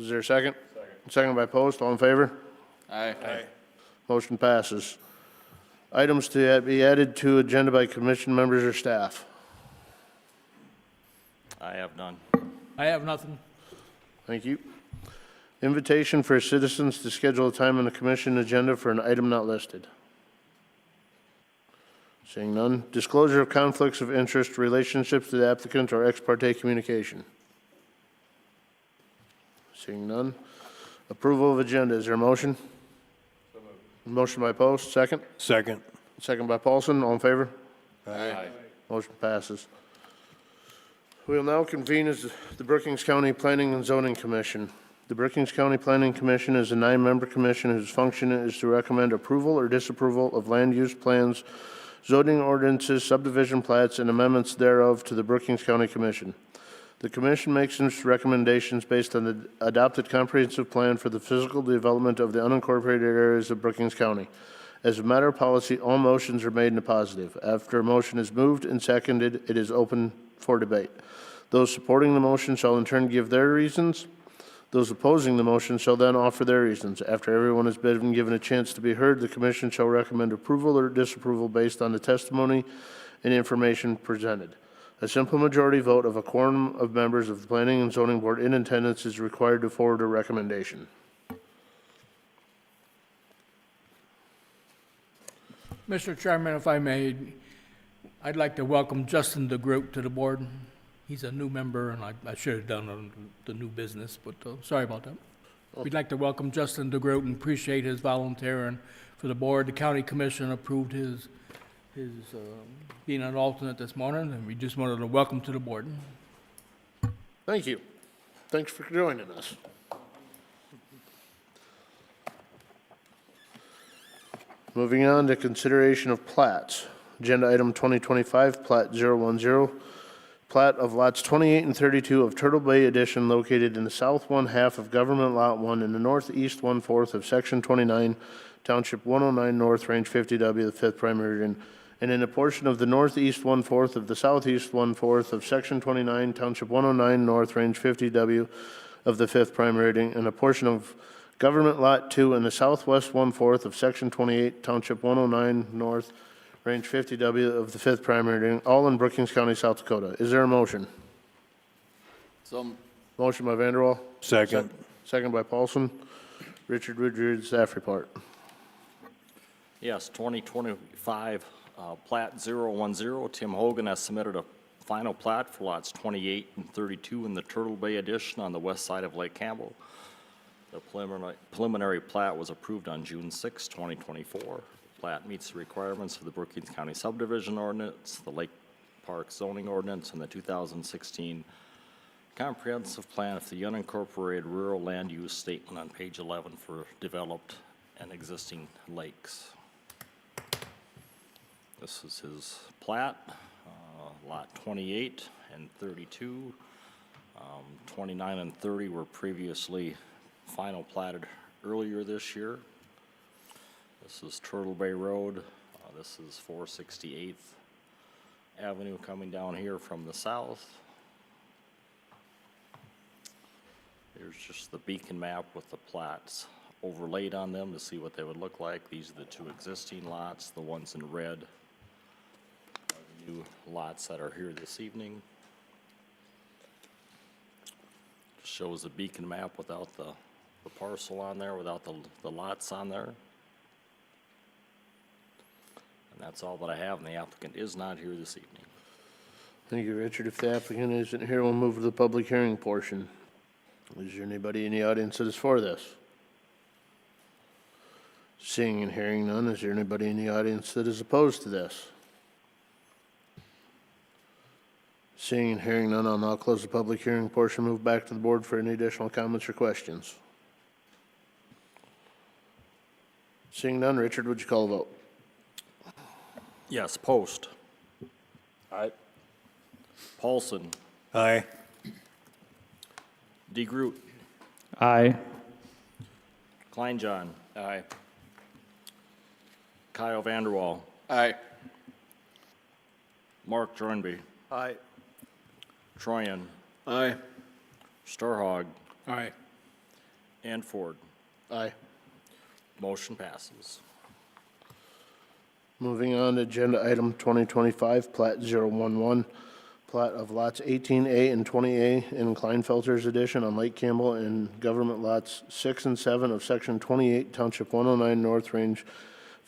Is there a second? Second by Post. All in favor? Aye. Motion passes. Items to be added to agenda by commission members or staff. I have none. I have nothing. Thank you. Invitation for citizens to schedule a time on the commission agenda for an item not listed. Seeing none. Disclosure of conflicts of interest, relationships to the applicant, or ex parte communication. Seeing none. Approval of agenda. Is there a motion? Motion by Post. Second? Second. Second by Paulson. All in favor? Aye. Motion passes. We will now convene as the Brookings County Planning and Zoning Commission. The Brookings County Planning Commission is a 9-member commission whose function is to recommend approval or disapproval of land use plans, zoning ordinances, subdivision plats, and amendments thereof to the Brookings County Commission. The commission makes its recommendations based on the adopted comprehensive plan for the physical development of the unincorporated areas of Brookings County. As a matter of policy, all motions are made in the positive. After a motion is moved and seconded, it is open for debate. Those supporting the motion shall in turn give their reasons. Those opposing the motion shall then offer their reasons. After everyone has been given a chance to be heard, the commission shall recommend approval or disapproval based on the testimony and information presented. A simple majority vote of a quorum of members of the Planning and Zoning Board in attendance is required to forward a recommendation. Mr. Chairman, if I may, I'd like to welcome Justin DeGroot to the board. He's a new member, and I should have done on the new business, but sorry about that. We'd like to welcome Justin DeGroot and appreciate his volunteering for the board. The county commission approved his being an alternate this morning, and we just wanted to welcome to the board. Thank you. Thanks for joining us. Moving on to consideration of plats. Agenda item 2025, plat 010, plat of lots 28 and 32 of Turtle Bay Addition located in the south one half of Government Lot 1 in the northeast 1/4 of Section 29, Township 109 North, Range 50W, the 5th primary region, and in a portion of the northeast 1/4 of the southeast 1/4 of Section 29, Township 109 North, Range 50W of the 5th primary region, and a portion of Government Lot 2 in the southwest 1/4 of Section 28, Township 109 North, Range 50W of the 5th primary region, all in Brookings County, South Dakota. Is there a motion? Motion by Vanderwall. Second. Second by Paulson. Richard Woodridge, staff report. Yes, 2025 plat 010. Tim Hogan has submitted a final plat for lots 28 and 32 in the Turtle Bay Addition on the west side of Lake Campbell. The preliminary plat was approved on June 6, 2024. The plat meets the requirements of the Brookings County Subdivision Ordinance, the Lake Park Zoning Ordinance, and the 2016 Comprehensive Plan for the Unincorporated Rural Land Use Statement on page 11 for developed and existing lakes. This is his plat, lot 28 and 32. 29 and 30 were previously final platted earlier this year. This is Turtle Bay Road. This is 468th Avenue coming down here from the south. Here's just the beacon map with the plats overlaid on them to see what they would look like. These are the two existing lots. The ones in red are the new lots that are here this evening. Just shows the beacon map without the parcel on there, without the lots on there. And that's all that I have, and the applicant is not here this evening. Thank you, Richard. If the applicant isn't here, we'll move to the public hearing portion. Is there anybody in the audience that is for this? Seeing and hearing none, is there anybody in the audience that is opposed to this? Seeing and hearing none, I'll now close the public hearing portion, move back to the board for any additional comments or questions. Seeing none, Richard, would you call a vote? Yes, Post. Aye. Paulson. Aye. DeGroot. Aye. Kleinjohn. Aye. Kyle Vanderwall. Aye. Mark Jornby. Aye. Troyan. Aye. Starhog. Aye. and Ford. Aye. Motion passes. Moving on to agenda item 2025, Plat 011, plat of lots 18A and 20A in Kleinfelter's addition on Lake Campbell and government lots 6 and 7 of Section 28, Township 109 North, Range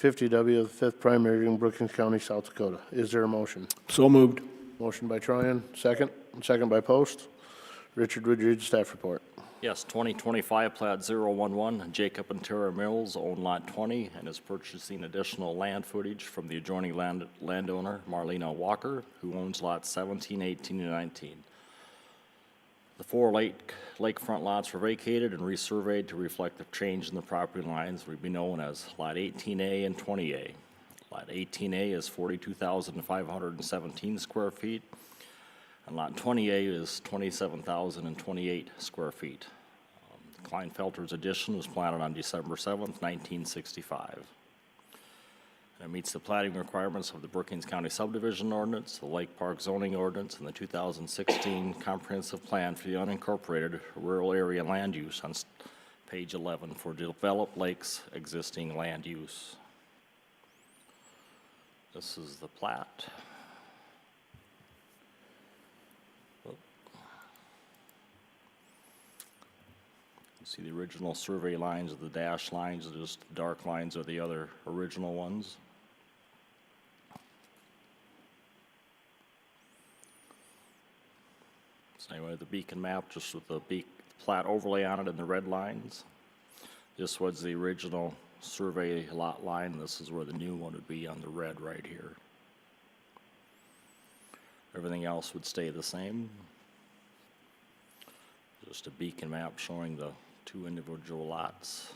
50W of the 5th Primary in Brookings County, South Dakota. Is there a motion? So moved. Motion by Troyan, second. Second by Post. Richard, would you read the staff report? Yes, 2025 Plat 011, Jacob and Tara Mills own Lot 20 and is purchasing additional land footage from the adjoining landowner, Marlena Walker, who owns lots 17, 18, and 19. The four lakefront lots were vacated and resurveyed to reflect the change in the property lines would be known as Lot 18A and 20A. Lot 18A is 42,517 square feet, and Lot 20A is 27,028 square feet. Kleinfelter's addition was platted on December 7th, 1965. And it meets the platting requirements of the Brookings County subdivision ordinance, the Lake Park zoning ordinance, and the 2016 comprehensive plan for the unincorporated rural area land use on page 11 for developed lakes existing land use. This is the plat. See the original survey lines, the dashed lines, just the dark lines are the other original ones. So anyway, the beacon map, just with the plat overlay on it and the red lines. This was the original survey lot line. This is where the new one would be on the red right here. Everything else would stay the same. Just a beacon map showing the two individual lots.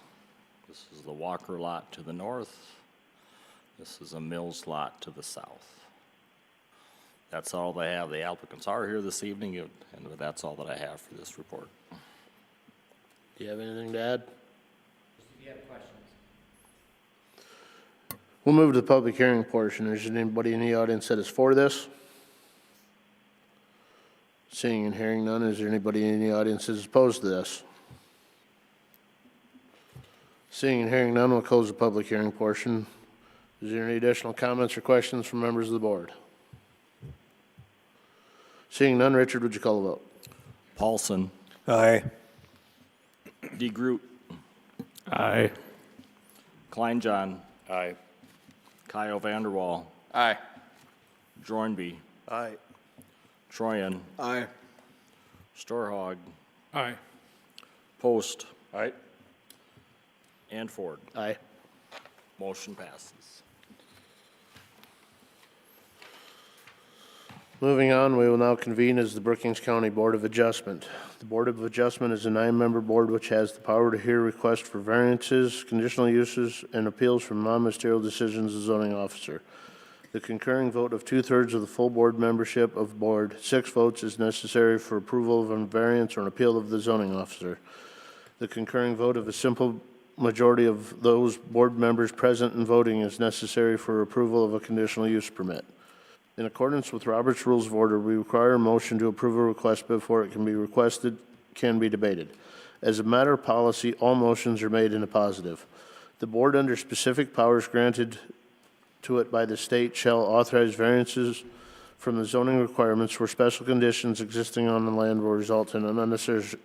This is the Walker lot to the north. This is a Mills lot to the south. That's all they have. The applicants are here this evening, and that's all that I have for this report. Do you have anything to add? If you have questions. We'll move to the public hearing portion. Is there anybody in the audience that is for this? Seeing and hearing none, is there anybody in the audience that is opposed to this? Seeing and hearing none, we'll close the public hearing portion. Is there any additional comments or questions from members of the board? Seeing none, Richard, would you call the vote? Paulson. Aye. DeGroot. Aye. Kleinjohn. Aye. Kyle Vanderwall. Aye. Jornby. Aye. Troyan. Aye. Storhog. Aye. Post. Aye. And Ford. Aye. Motion passes. Moving on, we will now convene as the Brookings County Board of Adjustment. The Board of Adjustment is a 9-member board which has the power to hear requests for variances, conditional uses, and appeals from non-ministerial decisions of the zoning officer. The concurring vote of 2/3 of the full board membership of board, 6 votes is necessary for approval of a variance or an appeal of the zoning officer. The concurring vote of a simple majority of those board members present and voting is necessary for approval of a conditional use permit. In accordance with Robert's Rules of Order, we require a motion to approve a request before it can be requested, can be debated. As a matter of policy, all motions are made in a positive. The board, under specific powers granted to it by the state, shall authorize variances from the zoning requirements where special conditions existing on the land will result in an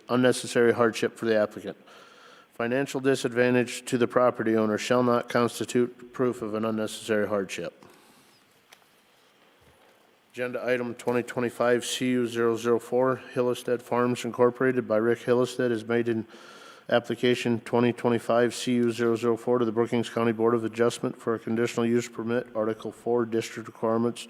unnecessary hardship for the applicant. Financial disadvantage to the property owner shall not constitute proof of an unnecessary hardship. Agenda item 2025 CU004, Hillestead Farms Incorporated by Rick Hillestead is made in application 2025 CU004 to the Brookings County Board of Adjustment for a conditional use permit, Article 4, District Requirements,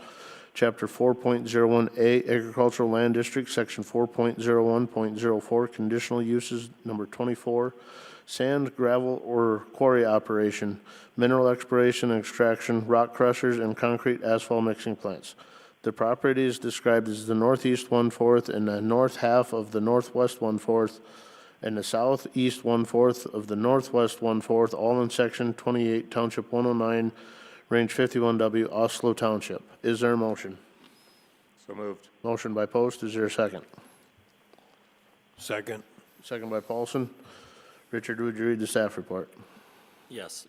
Chapter 4.01A, Agricultural Land District, Section 4.01.04, Conditional Uses, Number 24, sand, gravel, or quarry operation, mineral exploration and extraction, rock crushers, and concrete asphalt mixing plants. The property is described as the northeast 1/4 and the north half of the northwest 1/4 and the southeast 1/4 of the northwest 1/4, all in Section 28, Township 109, Range 51W, Oslo Township. Is there a motion? So moved. Motion by Post. Is there a second? Second. Second by Paulson. Richard, would you read the staff report? Yes.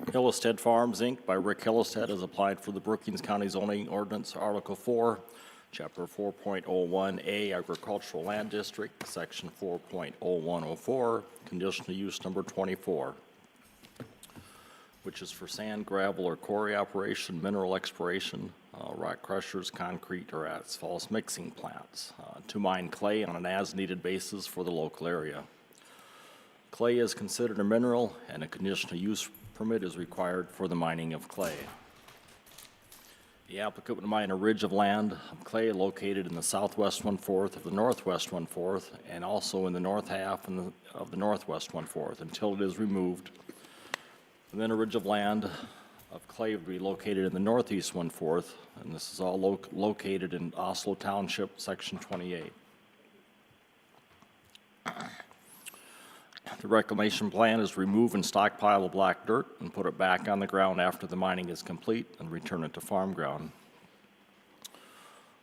Hillestead Farms, Inc. by Rick Hillestead has applied for the Brookings County Zoning Ordinance, Article 4, Chapter 4.01A, Agricultural Land District, Section 4.0104, Conditional Use Number 24, which is for sand, gravel, or quarry operation, mineral exploration, rock crushers, concrete, or asphalt mixing plants, to mine clay on an as-needed basis for the local area. Clay is considered a mineral, and a conditional use permit is required for the mining of clay. The applicant would mine a ridge of land of clay located in the southwest one-fourth of the northwest one-fourth, and also in the north half of the northwest one-fourth until it is removed. And then a ridge of land of clay would be located in the northeast one-fourth, and this is all located in Oslo Township, Section 28. The reclamation plan is remove and stockpile the black dirt and put it back on the ground after the mining is complete and return it to farm ground.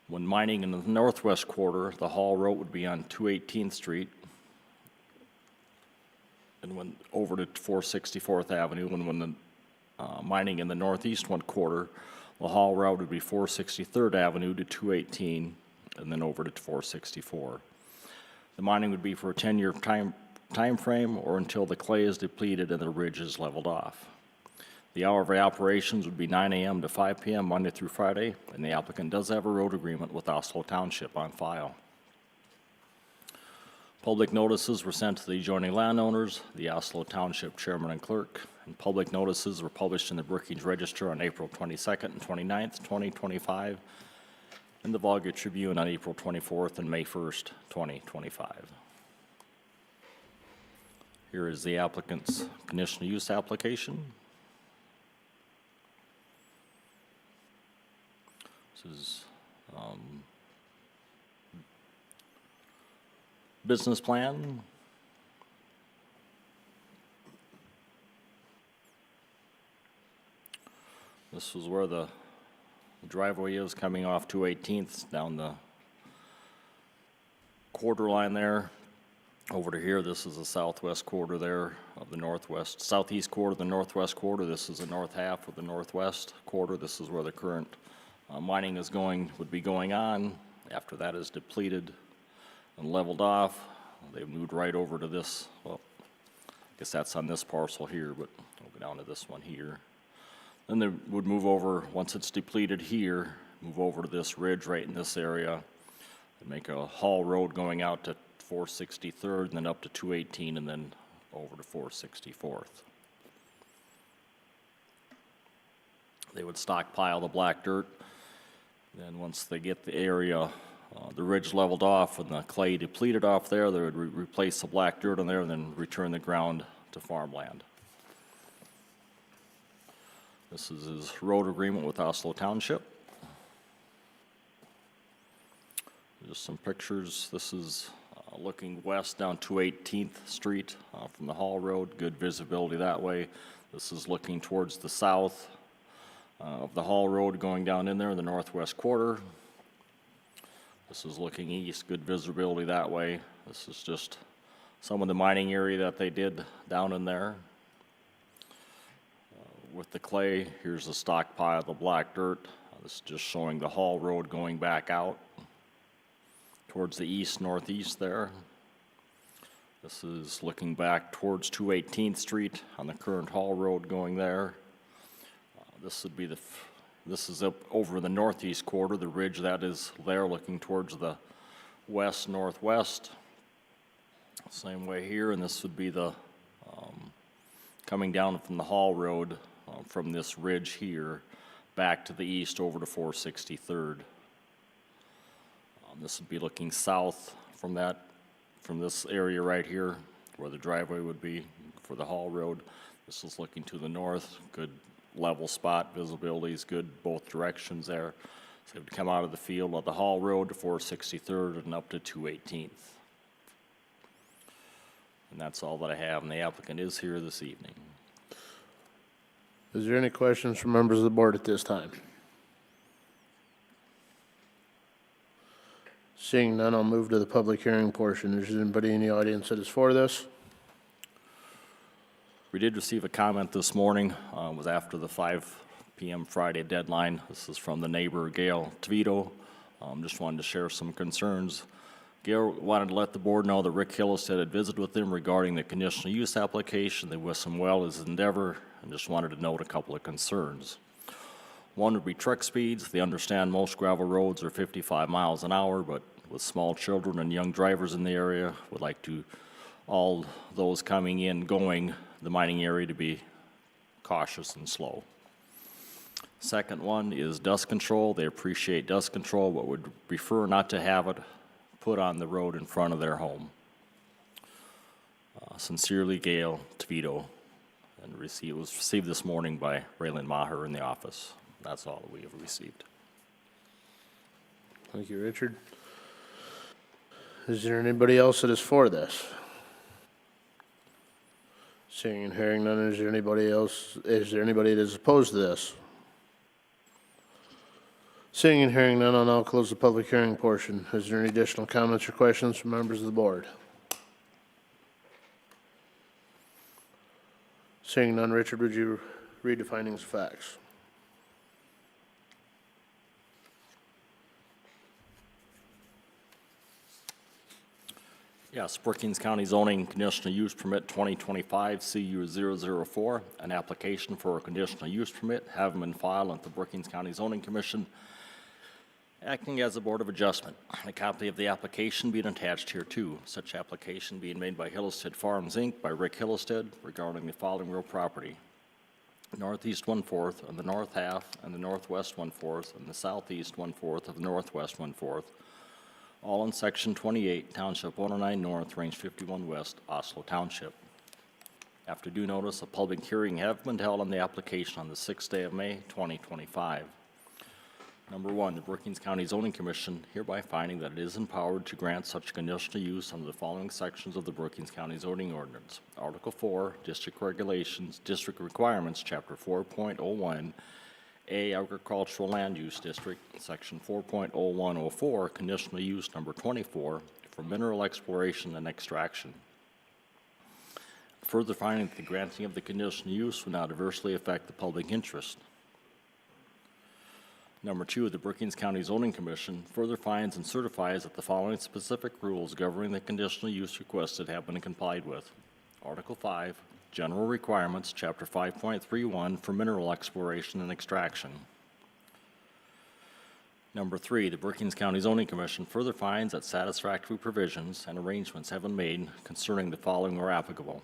When mining in the northwest quarter, the haul road would be on 218th Street and when over to 464th Avenue. And when the mining in the northeast one quarter, the haul route would be 463rd Avenue to 218 and then over to 464. The mining would be for a 10-year time frame or until the clay is depleted and the ridge is leveled off. The hour of operations would be 9 a.m. to 5 p.m. Monday through Friday, and the applicant does have a road agreement with Oslo Township on file. Public notices were sent to the adjoining landowners, the Oslo Township Chairman and Clerk, and public notices were published in the Brookings Register on April 22nd and 29th, 2025, and the Volga Tribune on April 24th and May 1st, 2025. Here is the applicant's conditional use application. This is business plan. This is where the driveway is coming off 218th down the quarter line there. Over to here, this is the southwest quarter there of the northwest, southeast quarter of the northwest quarter. This is the north half of the northwest quarter. This is where the current mining would be going on. After that is depleted and leveled off, they moved right over to this. Well, I guess that's on this parcel here, but we'll go down to this one here. Then they would move over, once it's depleted here, move over to this ridge right in this area and make a haul road going out to 463rd and then up to 218 and then over to 464th. They would stockpile the black dirt. Then once they get the area, the ridge leveled off and the clay depleted off there, they would replace the black dirt on there and then return the ground to farmland. This is his road agreement with Oslo Township. Just some pictures. This is looking west down 218th Street from the Hall Road. Good visibility that way. This is looking towards the south of the Hall Road going down in there in the northwest quarter. This is looking east. Good visibility that way. This is just some of the mining area that they did down in there. With the clay, here's the stockpile of the black dirt. This is just showing the Hall Road going back out towards the east-northeast there. This is looking back towards 218th Street on the current Hall Road going there. This would be this is up over the northeast quarter, the ridge that is there looking towards the west-northwest. Same way here, and this would be the coming down from the Hall Road from this ridge here back to the east over to 463rd. This would be looking south from this area right here where the driveway would be for the Hall Road. This is looking to the north. Good level spot, visibility is good both directions there. So it would come out of the field of the Hall Road to 463rd and up to 218th. And that's all that I have, and the applicant is here this evening. Is there any questions from members of the board at this time? Seeing none, I'll move to the public hearing portion. Is there anybody in the audience that is for this? We did receive a comment this morning, it was after the 5 PM Friday deadline. This is from the neighbor, Gail Tvito. Just wanted to share some concerns. Gail wanted to let the board know that Rick Hillestead had visited with them regarding the conditional use application. They wish him well as endeavor, and just wanted to note a couple of concerns. One would be truck speeds. They understand most gravel roads are 55 miles an hour, but with small children and young drivers in the area, would like to all those coming in, going the mining area to be cautious and slow. Second one is dust control. They appreciate dust control, but would prefer not to have it put on the road in front of their home. Sincerely, Gail Tvito, and it was received this morning by Raylan Maher in the office. That's all that we have received. Thank you, Richard. Is there anybody else that is for this? Seeing and hearing none, is there anybody that is opposed to this? Seeing and hearing none, I'll now close the public hearing portion. Is there any additional comments or questions from members of the board? Seeing none, Richard, would you read the findings of facts? Yes, Brookings County Zoning Conditional Use Permit 2025 CU 004, an application for a conditional use permit having been filed at the Brookings County Zoning Commission, acting as a Board of Adjustment. A copy of the application being attached here too. Such application being made by Hillestead Farms, Inc. by Rick Hillestead regarding the following real property: northeast 1/4 of the north half and the northwest 1/4 and the southeast 1/4 of the northwest 1/4, all in Section 28, Township 109 North, Range 51 West, Oslo Township. After due notice, a public hearing have been held on the application on the 6th day of May, 2025. Number one, the Brookings County Zoning Commission hereby finding that it is empowered to grant such conditional use under the following sections of the Brookings County Zoning Ordinance. Article 4, District Regulations, District Requirements, Chapter 4.01, A, Agricultural Land Use District, Section 4.0104, Conditional Use Number 24, for mineral exploration and extraction. Further finding that the granting of the conditional use will not adversely affect the public interest. Number two, the Brookings County Zoning Commission further finds and certifies that the following specific rules governing the conditional use requested have been complied with. Article 5, General Requirements, Chapter 5.31 for mineral exploration and extraction. Number 3, the Brookings County Zoning Commission further finds that satisfactory provisions and arrangements have been made concerning the following where applicable.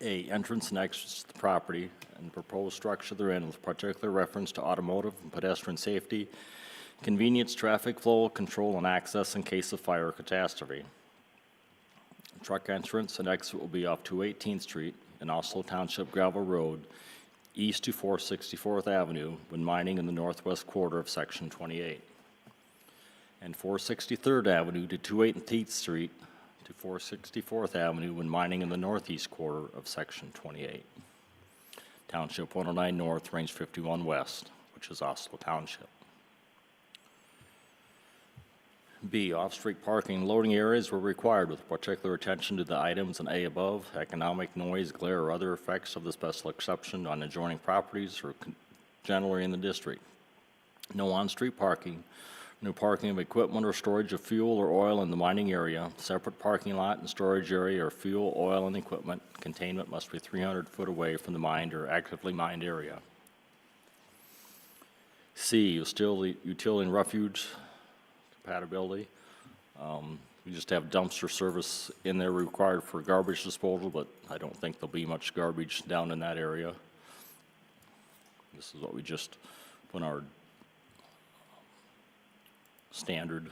A, entrance and exits to the property and proposed structure therein with particular reference to automotive and pedestrian safety, convenience, traffic flow, control, and access in case of fire or catastrophe. Truck entrance and exit will be off 218th Street and Oslo Township Gravel Road, east to 464th Avenue when mining in the northwest quarter of Section 28, and 463rd Avenue to 218th Street to 464th Avenue when mining in the northeast quarter of Section 28. Township 109 North, Range 51 West, which is Oslo Township. B, off-street parking and loading areas were required with particular attention to the items in A above, economic noise, glare, or other effects of the special exception on adjoining properties or generally in the district. No on-street parking, no parking of equipment or storage of fuel or oil in the mining area. Separate parking lot and storage area or fuel, oil, and equipment containment must be 300 foot away from the mined or actively mined area. C, utility and refuge compatibility. We just have dumpster service in there required for garbage disposal, but I don't think there'll be much garbage down in that area. This is what we just put our standard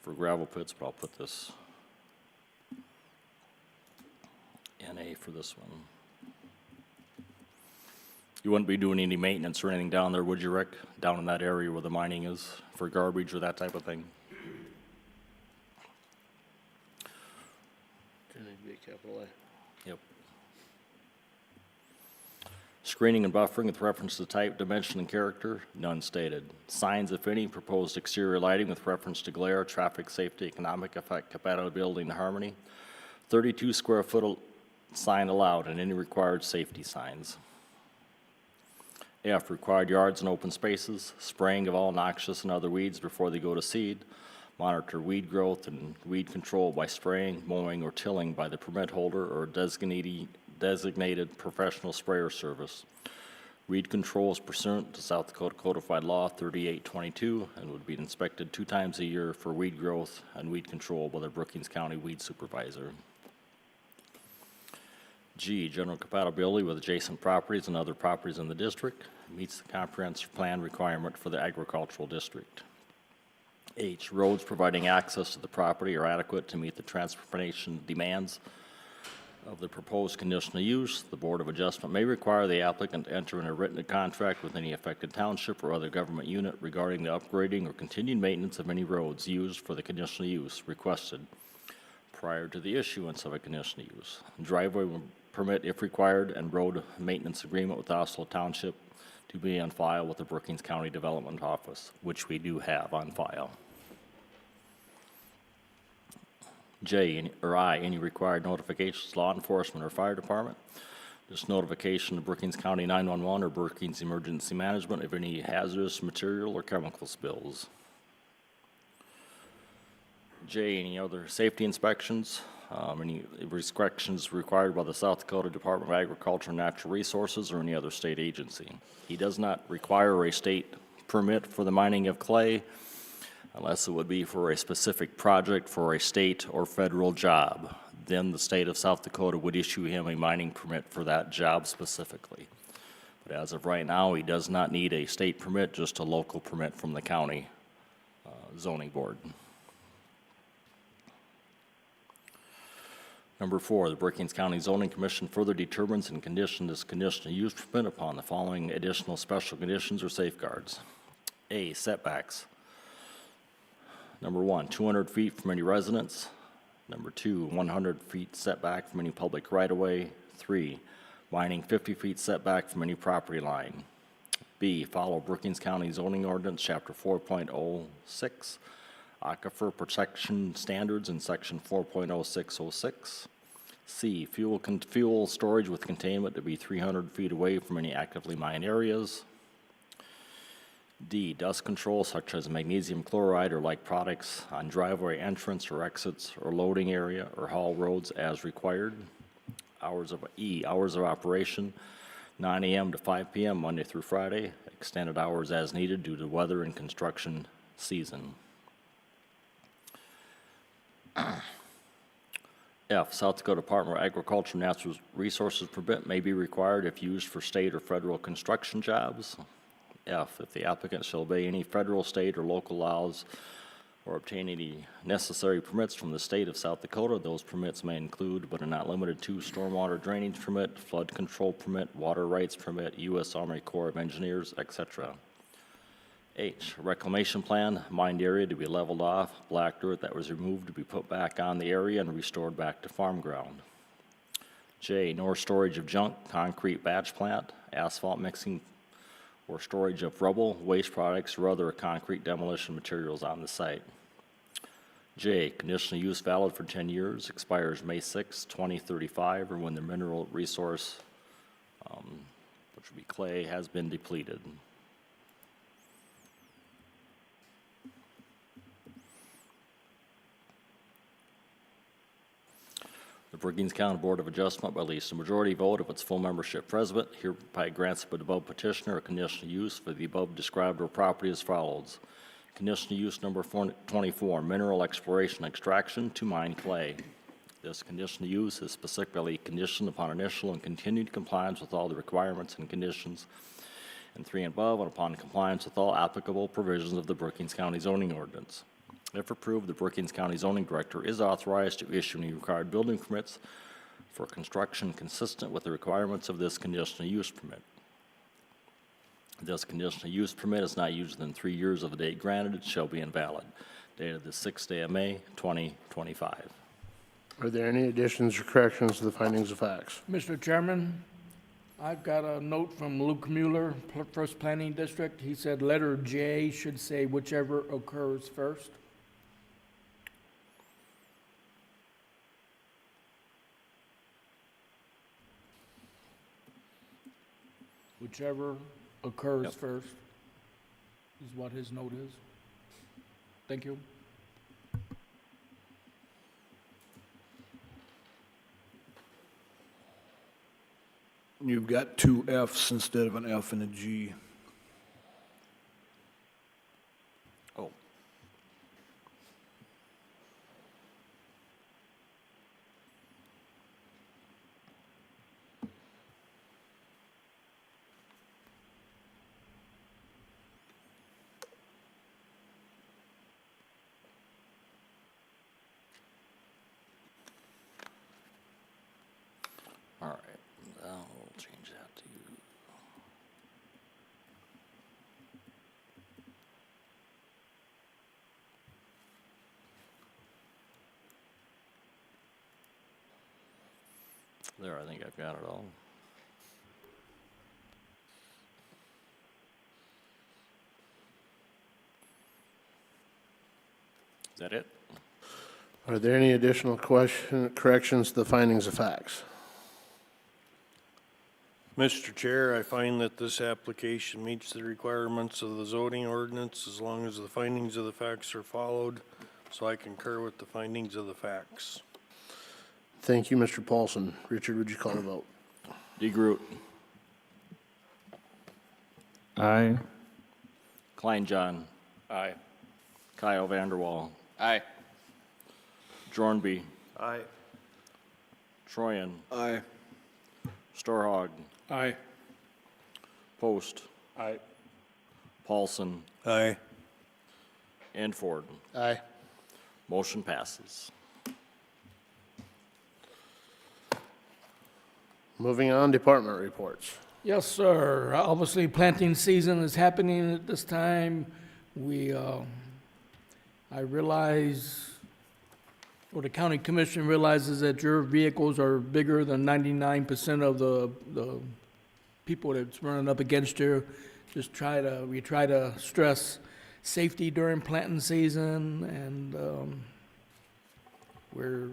for gravel pits, but I'll put this NA for this one. You wouldn't be doing any maintenance or anything down there, would you, Rick? Down in that area where the mining is for garbage or that type of thing? It need to be a capital A. Yep. Screening and buffering with reference to type, dimension, and character, none stated. Signs, if any, proposed exterior lighting with reference to glare, traffic safety, economic effect, compatibility, and harmony. 32 square foot sign allowed and any required safety signs. F, required yards and open spaces, spraying of all noxious and other weeds before they go to seed. Monitor weed growth and weed control by spraying, mowing, or tilling by the permit holder or designated professional sprayer service. Weed control is pursuant to South Dakota Codified Law 3822 and would be inspected 2 times a year for weed growth and weed control by the Brookings County Weed Supervisor. G, general compatibility with adjacent properties and other properties in the district, meets the comprehensive plan requirement for the agricultural district. H, roads providing access to the property are adequate to meet the transportation demands of the proposed conditional use. The Board of Adjustment may require the applicant to enter in a written contract with any affected township or other government unit regarding the upgrading or continued maintenance of any roads used for the conditional use requested prior to the issuance of a conditional use. Driveway permit, if required, and road maintenance agreement with Oslo Township to be on file with the Brookings County Development Office, which we do have on file. J, or I, any required notifications, law enforcement or fire department. This notification to Brookings County 911 or Brookings Emergency Management of any hazardous material or chemical spills. J, any other safety inspections, any restrictions required by the South Dakota Department of Agriculture and Natural Resources or any other state agency. He does not require a state permit for the mining of clay unless it would be for a specific project for a state or federal job. Then the state of South Dakota would issue him a mining permit for that job specifically. But as of right now, he does not need a state permit, just a local permit from the county zoning board. Number 4, the Brookings County Zoning Commission further determines and conditions this conditional use permit upon the following additional special conditions or safeguards. A, setbacks. Number 1, 200 feet from any residence. Number 2, 100 feet setback from any public right-of-way. 3, mining 50 feet setback from any property line. B, follow Brookings County Zoning Ordinance, Chapter 4.06, Aquifer Protection Standards in Section 4.0606. C, fuel storage with containment to be 300 feet away from any actively mined areas. D, dust control such as magnesium chloride or like products on driveway entrance or exits or loading area or haul roads as required. Hours of operation, 9 a.m. to 5 p.m. Monday through Friday, extended hours as needed due to weather and construction season. F, South Dakota Department of Agriculture and Natural Resources permit may be required if used for state or federal construction jobs. F, if the applicant shall obey any federal, state, or local laws or obtain any necessary permits from the state of South Dakota, those permits may include, but are not limited to, stormwater drainage permit, flood control permit, water rights permit, U.S. Army Corps of Engineers, etc. H, reclamation plan, mined area to be leveled off, black dirt that was removed to be put back on the area and restored back to farm ground. J, no storage of junk, concrete batch plant, asphalt mixing, or storage of rubble, waste products, or other concrete demolition materials on the site. J, conditional use valid for 10 years, expires May 6, 2035, or when the mineral resource, which would be clay, has been depleted. The Brookings County Board of Adjustment, by at least a majority vote of its full membership present, hereby grants the above petitioner a conditional use for the above described real property as follows. Conditional use number 24, mineral exploration extraction to mine clay. This conditional use is specifically conditioned upon initial and continued compliance with all the requirements and conditions in 3 and above, and upon compliance with all applicable provisions of the Brookings County zoning ordinance. If approved, the Brookings County Zoning Director is authorized to issue any required building permits for construction consistent with the requirements of this conditional use permit. This conditional use permit is not used within 3 years of the date granted, it shall be invalid. Dated the 6th day of May, 2025. Are there any additions or corrections to the findings of facts? Mr. Chairman, I've got a note from Luke Mueller, First Planning District. He said letter J should say whichever occurs first. Whichever occurs first is what his note is. Thank you. You've got two Fs instead of an F and a G. Oh, all right. Now we'll change that to there. I think I've got it all. Is that it? Are there any additional corrections to the findings of facts? Mr. Chair, I find that this application meets the requirements of the zoning ordinance as long as the findings of the facts are followed, so I concur with the findings of the facts. Thank you, Mr. Paulson. Richard, would you call the vote? DeGroot, Aye. Klein John, Aye. Kyle Vanderwall, Aye. Jornby, Aye. Troyan, Aye. Storhog, Aye. Post, Aye. Paulson, Aye. and Ford. Aye. Motion passes. Moving on, department reports. Yes, sir. Obviously, planting season is happening at this time. I realize, or the county commission realizes that your vehicles are bigger than 99% of the people that's running up against you. We try to stress safety during planting season, and we're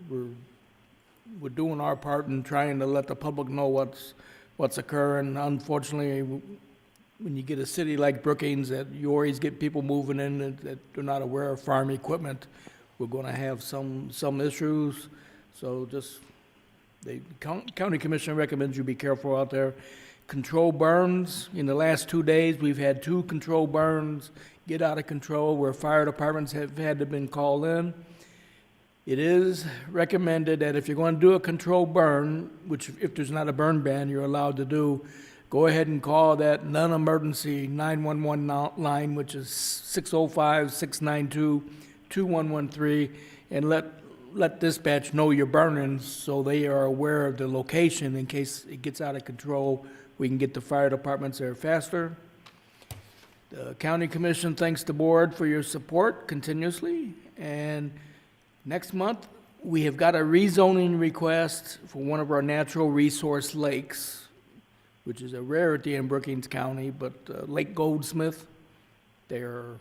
doing our part in trying to let the public know what's occurring. Unfortunately, when you get a city like Brookings, that you always get people moving in that they're not aware of farm equipment, we're going to have some issues. So just, the county commission recommends you be careful out there. Control burns. In the last 2 days, we've had 2 control burns get out of control where fire departments have had to been called in. It is recommended that if you're going to do a controlled burn, which if there's not a burn ban you're allowed to do, go ahead and call that non-emergency 911 line, which is 605-692-2113, and let dispatch know you're burning so they are aware of the location in case it gets out of control. We can get the fire departments there faster. The county commission thanks the board for your support continuously, and next month, we have got a rezoning request for one of our natural resource lakes, which is a rarity in Brookings County, but Lake Goldsmith, we've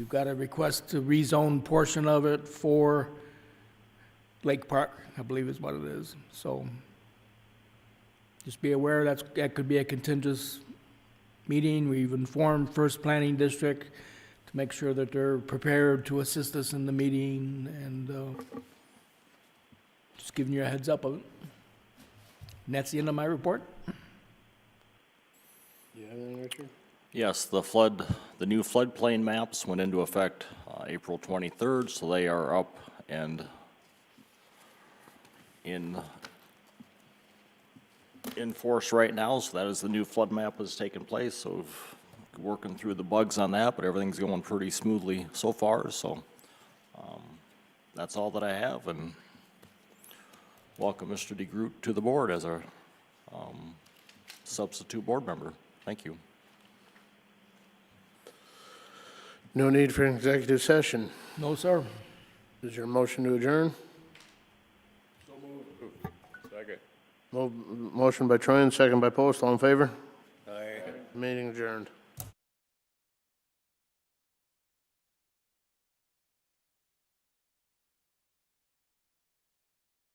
got a request to rezone portion of it for Lake Park, I believe is what it is. So just be aware that could be a contentious meeting. We've informed First Planning District to make sure that they're prepared to assist us in the meeting, and just giving you a heads up of it. And that's the end of my report. You have anything, Richard? Yes, the new floodplain maps went into effect April 23rd, so they are up and in force right now. So that is the new flood map has taken place. So we've working through the bugs on that, but everything's going pretty smoothly so far. So that's all that I have, and welcome Mr. DeGroot to the board as our substitute board member. Thank you. No need for an executive session. No, sir. Is there a motion to adjourn? Second. Motion by Troyan, second by Post. All in favor? Aye. Meeting adjourned.